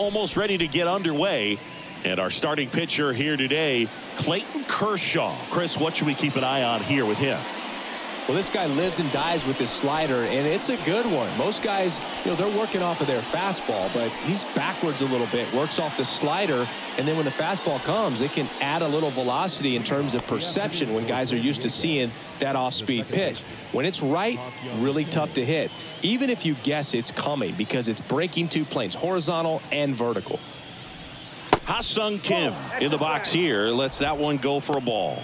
almost ready to get underway. And our starting pitcher here today, Clayton Kershaw. Chris, what should we keep an eye on here with him? Well, this guy lives and dies with his slider, and it's a good one. Most guys, they're working off of their fastball, but he's backwards a little bit, works off the slider, and then when the fastball comes, it can add a little velocity in terms of perception when guys are used to seeing that off-speed pitch. When it's right, really tough to hit, even if you guess it's coming, because it's breaking two planes, horizontal and vertical. Ha-Sung Kim in the box here. Lets that one go for a ball.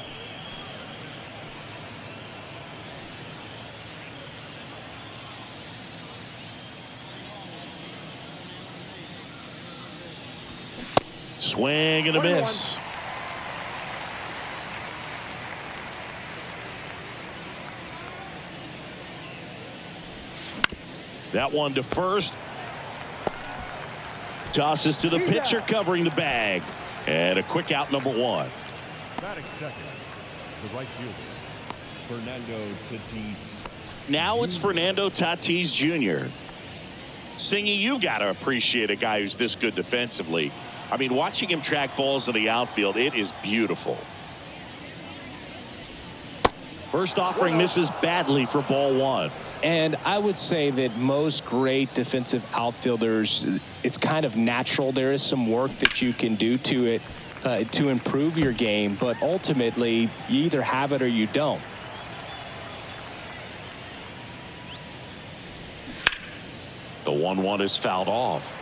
Swing and a miss. That one to first. Tosses to the pitcher covering the bag. And a quick out, number one. Batting second, the right fielder, Fernando Tatis. Now it's Fernando Tatis Jr. Singy, you got to appreciate a guy who's this good defensively. I mean, watching him track balls in the outfield, it is beautiful. First offering misses badly for ball one. And I would say that most great defensive outfielders, it's kind of natural. There is some work that you can do to it to improve your game, but ultimately you either have it or you don't. The 1-1 is fouled off.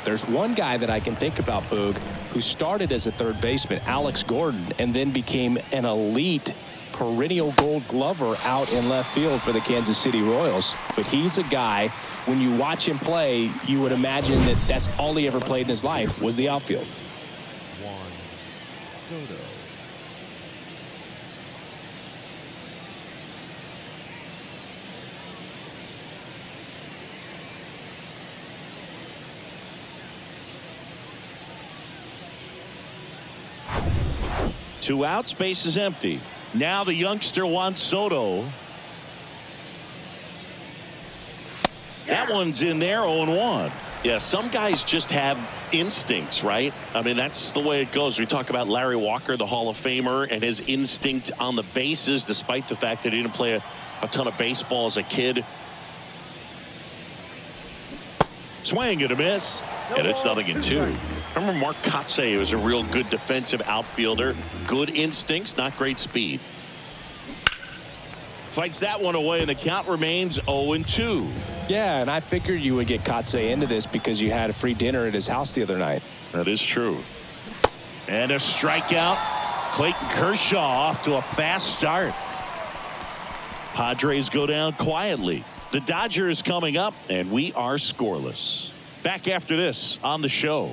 There's one guy that I can think about, Boog, who started as a third baseman, Alex Gordon, and then became an elite perennial gold glover out in left field for the Kansas City Royals. But he's a guy, when you watch him play, you would imagine that that's all he ever played in his life was the outfield. Juan Soto. Two outs, base is empty. Now the youngster Juan Soto. That one's in there, 0-1. Yeah, some guys just have instincts, right? I mean, that's the way it goes. We talk about Larry Walker, the Hall of Famer, and his instinct on the bases, despite the fact that he didn't play a ton of baseball as a kid. Swing and a miss, and it's 0-2. Remember Mark Kotsay was a real good defensive outfielder. Good instincts, not great speed. Fights that one away, and the count remains 0-2. Yeah, and I figured you would get Kotsay into this because you had a free dinner at his house the other night. That is true. And a strikeout. Clayton Kershaw off to a fast start. Padres go down quietly. The Dodgers coming up, and we are scoreless. Back after this on the show.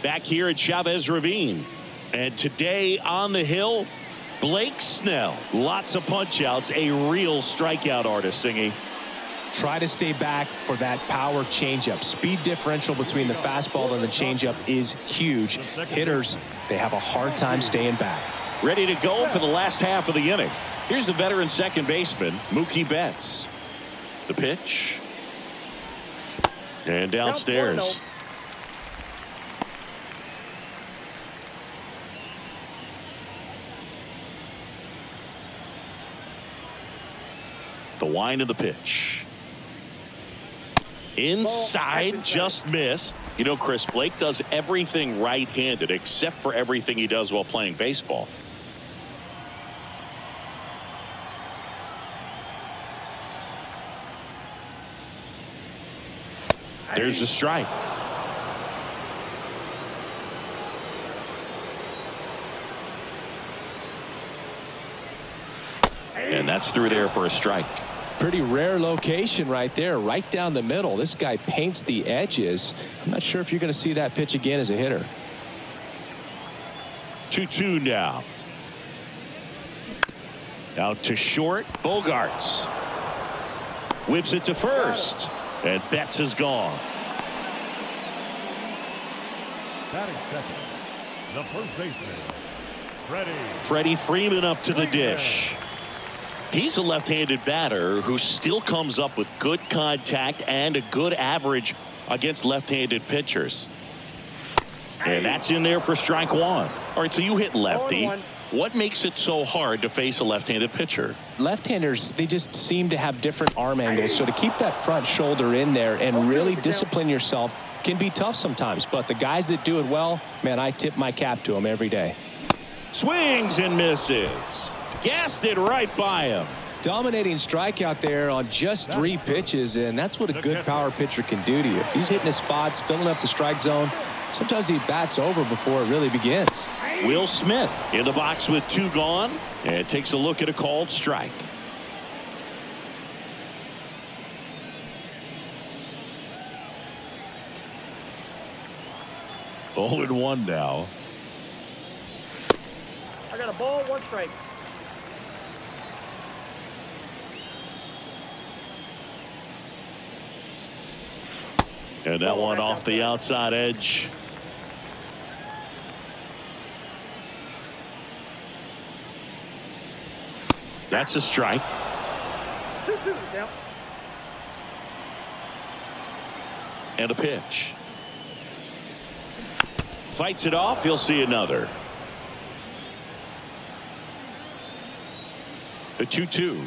Back here at Chavez Ravine. And today on the hill, Blake Snell. Lots of punch outs. A real strikeout artist, Singy. Try to stay back for that power changeup. Speed differential between the fastball and the changeup is huge. Hitters, they have a hard time staying back. Ready to go for the last half of the inning. Here's the veteran second baseman, Mookie Betts. The pitch. And downstairs. The wind of the pitch. Inside, just missed. You know, Chris, Blake does everything right-handed except for everything he does while playing baseball. There's the strike. And that's through there for a strike. Pretty rare location right there, right down the middle. This guy paints the edges. I'm not sure if you're going to see that pitch again as a hitter. 2-2 now. Out to short. Bogarts whips it to first. And Betts is gone. Batting second, the first baseman, Freddie Freeman up to the dish. He's a left-handed batter who still comes up with good contact and a good average against left-handed pitchers. And that's in there for strike one. All right, so you hit lefty. What makes it so hard to face a left-handed pitcher? Left-handers, they just seem to have different arm angles. So to keep that front shoulder in there and really discipline yourself can be tough sometimes. But the guys that do it well, man, I tip my cap to them every day. Swings and misses. Gassed it right by him. Dominating strikeout there on just 3 pitches, and that's what a good power pitcher can do to you. If he's hitting his spots, filling up the strike zone, sometimes he bats over before it really begins. Will Smith in the box with 2 gone and takes a look at a called strike. Oh, and 1 now. I got a ball, 1 strike. And that one off the outside edge. That's a strike. 2-2 down. And a pitch. Fights it off. He'll see another. The 2-2.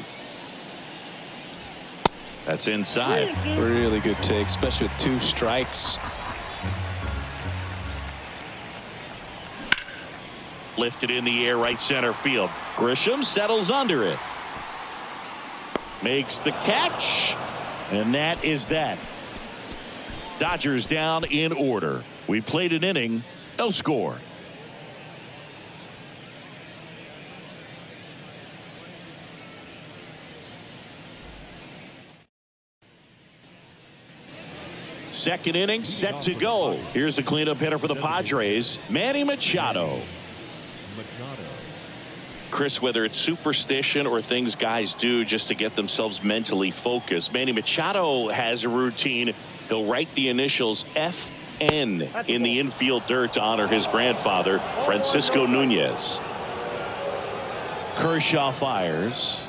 That's inside. Really good take, especially with 2 strikes. Lifted in the air, right center field. Grisham settles under it. Makes the catch. And that is that. Dodgers down in order. We played an inning, no score. Second inning set to go. Here's the cleanup hitter for the Padres, Manny Machado. Chris, whether it's superstition or things guys do just to get themselves mentally focused, Manny Machado has a routine. He'll write the initials FN in the infield dirt to honor his grandfather, Francisco Nunez. Kershaw fires.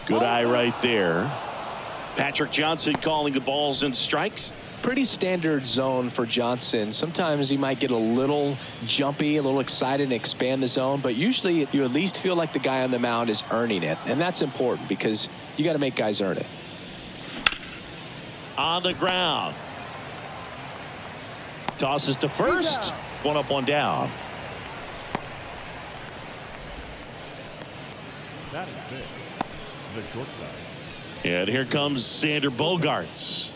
Good eye right there. Patrick Johnson calling the balls and strikes. Pretty standard zone for Johnson. Sometimes he might get a little jumpy, a little excited and expand the zone, but usually you at least feel like the guy on the mound is earning it, and that's important because you got to make guys earn it. On the ground. Tosses to first. 1 up, 1 down. That is big. The shortstop. And here comes Xander Bogaerts.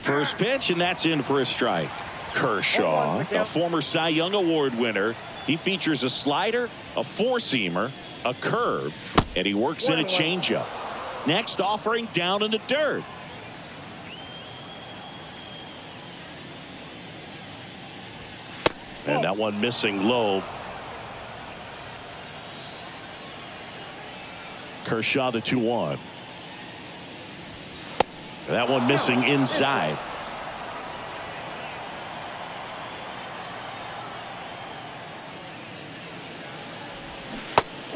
First pitch, and that's in for a strike. Kershaw, a former Cy Young Award winner. He features a slider, a 4-seamer, a curve, and he works in a changeup. Next offering down in the dirt. And that one missing low. Kershaw the 2-1. That one missing inside.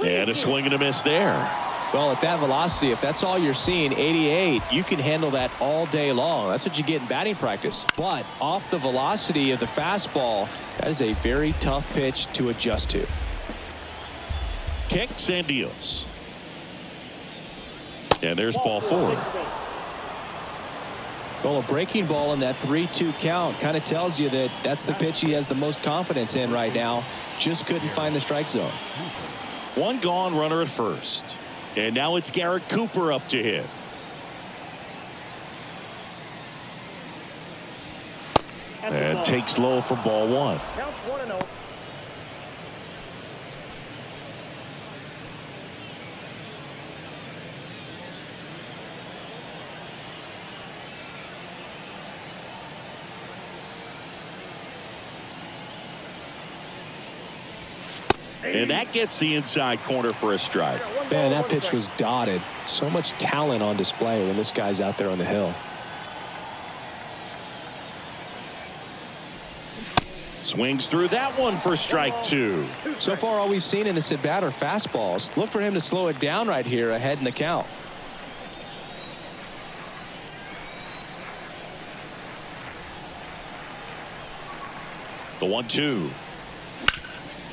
And a swing and a miss there. Well, at that velocity, if that's all you're seeing, 88, you can handle that all day long. That's what you get in batting practice. But off the velocity of the fastball, that is a very tough pitch to adjust to. Kick, San Dios. And there's ball 4. Well, a breaking ball in that 3-2 count kind of tells you that that's the pitch he has the most confidence in right now. Just couldn't find the strike zone. 1 gone, runner at first. And now it's Garrett Cooper up to hit. And takes low for ball 1. Counts 1-0. And that gets the inside corner for a strike. Man, that pitch was dotted. So much talent on display when this guy's out there on the hill. Swings through that one for strike 2. So far, all we've seen in this at bat are fastballs. Look for him to slow it down right here ahead in the count. The 1-2.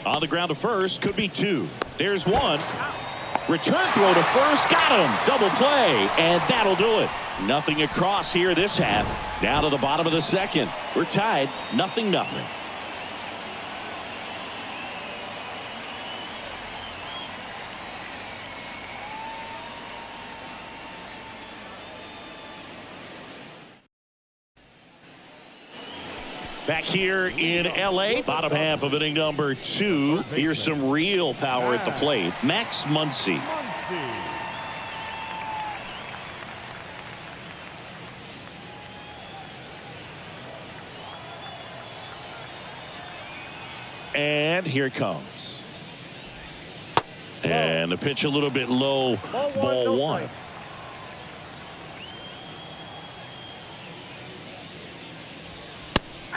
On the ground to first, could be 2. There's 1. Return throw to first, got him. Double play, and that'll do it. Nothing across here this half. Down to the bottom of the second. We're tied, 0-0. Back here in L.A., bottom half of inning number 2. Here's some real power at the plate. Max Muncy. And here it comes. And the pitch a little bit low. Ball 1.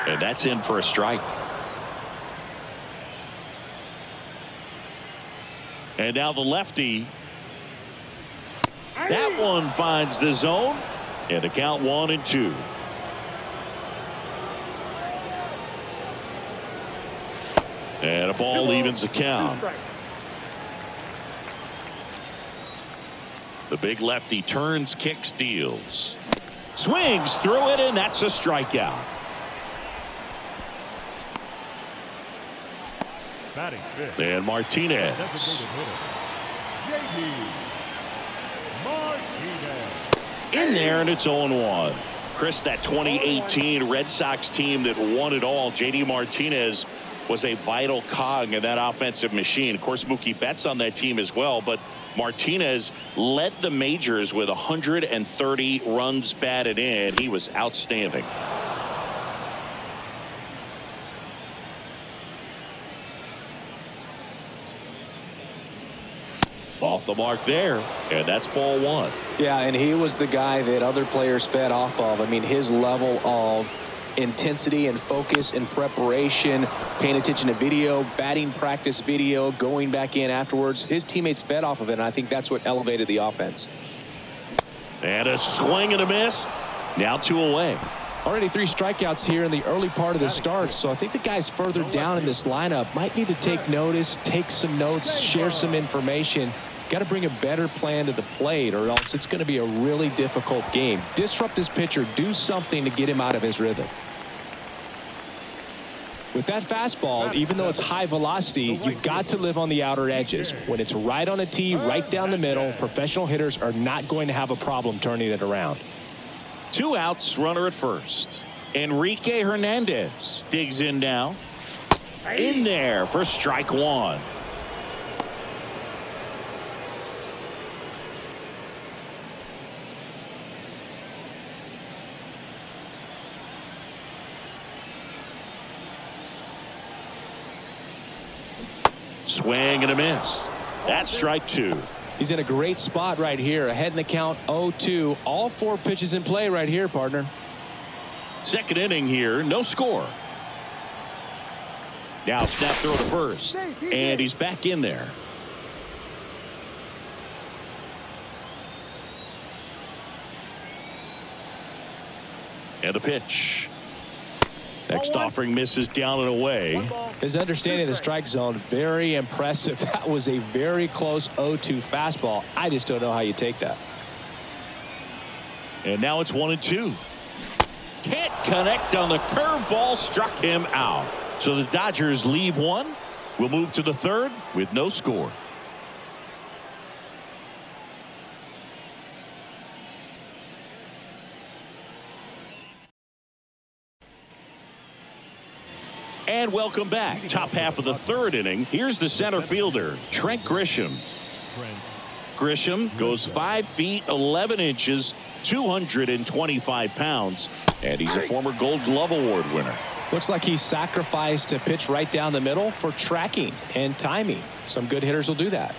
And that's in for a strike. And now the lefty. That one finds the zone. And the count 1-2. And a ball evens the count. The big lefty turns, kicks, deals. Swings through it, and that's a strikeout. And Martinez. In there, and it's 0-1. Chris, that 2018 Red Sox team that won it all, J.D. Martinez was a vital cog in that offensive machine. Of course, Mookie Betts on that team as well, but Martinez led the majors with 130 runs batted in. He was outstanding. Off the mark there, and that's ball 1. Yeah, and he was the guy that other players fed off of. I mean, his level of intensity and focus and preparation, paying attention to video, batting practice video, going back in afterwards. His teammates fed off of it, and I think that's what elevated the offense. And a swing and a miss. Now 2 away. Already 3 strikeouts here in the early part of the start, so I think the guys further down in this lineup might need to take notice, take some notes, share some information. Got to bring a better plan to the plate, or else it's going to be a really difficult game. Disrupt this pitcher, do something to get him out of his rhythm. With that fastball, even though it's high velocity, you've got to live on the outer edges. When it's right on a tee, right down the middle, professional hitters are not going to have a problem turning it around. 2 outs, runner at first. Enrique Hernandez digs in now. In there for strike 1. Swing and a miss. That's strike 2. He's in a great spot right here. Ahead in the count 0-2. All 4 pitches in play right here, partner. Second inning here. No score. Now snap throw to first. And he's back in there. And a pitch. Next offering misses down and away. His understanding of the strike zone, very impressive. That was a very close 0-2 fastball. I just don't know how you take that. And now it's 1-2. Can't connect on the curveball, struck him out. So the Dodgers leave 1. We'll move to the 3rd with no score. And welcome back. Top half of the 3rd inning. Here's the center fielder, Trent Grisham. Grisham goes 5 feet 11 inches, 225 pounds, and he's a former Gold Glove Award winner. Looks like he sacrificed a pitch right down the middle for tracking and timing. Some good hitters will do that.